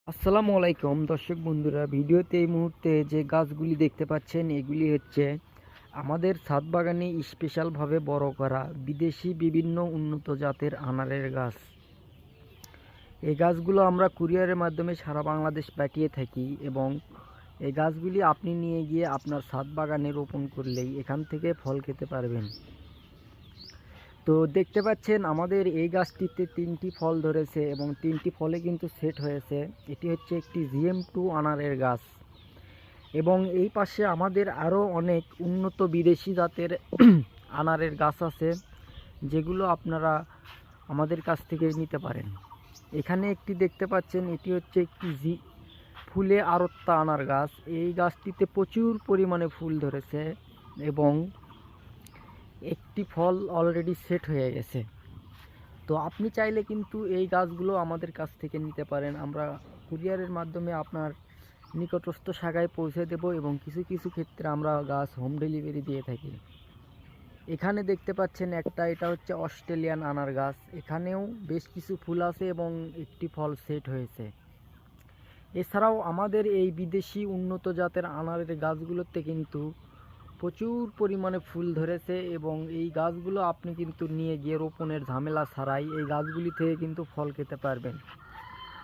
আসসালামু আলাইকুম দর্শক বন্ধুরা, ভিডিওতে এই মুহূর্তে যে গাছগুলি দেখতে পাচ্ছেন এগুলি হচ্ছে আমাদের ছাদ বাগানে স্পেশালভাবে বড় করা বিদেশি বিভিন্ন উন্নত জাতের আনারের গাছ। এই গাছগুলো আমরা কুরিয়ারের মাধ্যমে সারা বাংলাদেশ পাঠিয়ে থাকি এবং এই গাছগুলি আপনি নিয়ে গিয়ে আপনার ছাদ বাগানে রোপণ করলেই এখান থেকে ফল খেতে পারবেন। তো দেখতে পাচ্ছেন আমাদের এই গাছটিতে 3টি ফল ধরেছে এবং 3টি ফলে কিন্তু সেট হয়েছে। এটি হচ্ছে একটি GM2 আনারের গাছ এবং এই পাশে আমাদের আরও অনেক উন্নত বিদেশি জাতের আনারের গাছ আছে, যেগুলো আপনারা আমাদের কাছ থেকে নিতে পারেন। এখানে একটি দেখতে পাচ্ছেন, এটি হচ্ছে একটি ফুলে আরত্তা আনার গাছ। এই গাছটিতে প্রচুর পরিমাণে ফুল ধরেছে এবং একটি ফল অলরেডি সেট হয়ে গেছে। তো আপনি চাইলে কিন্তু এই গাছগুলো আমাদের কাছ থেকে নিতে পারেন। আমরা কুরিয়ারের মাধ্যমে আপনার নিকটস্থ শাখায় পৌঁছে দেব এবং কিছু কিছু ক্ষেত্রে আমরা গাছ হোম ডেলিভারি দিয়ে থাকি। এখানে দেখতে পাচ্ছেন এটা হচ্ছে অস্ট্রেলিয়ান আনার গাছ। এখানেও বেশ কিছু ফুল আছে এবং একটি ফল সেট হয়েছে। এছাড়াও আমাদের এই বিদেশি উন্নত জাতের আনারের গাছগুলোতে কিন্তু প্রচুর পরিমাণে ফুল ধরেছে এবং এই গাছগুলো আপনি কিন্তু নিয়ে গিয়ে রোপণের ঝামেলা ছাড়াই এই গাছগুলি থেকে কিন্তু ফল খেতে পারবেন।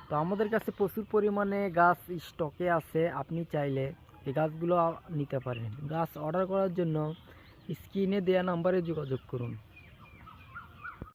তো আমাদের কাছে প্রচুর পরিমাণে গাছ স্টকে আছে, আপনি চাইলে এই গাছগুলো নিতে পারেন। গাছ অর্ডার করার জন্য স্ক্রিনে দেওয়া নাম্বারে যোগাযোগ করুন।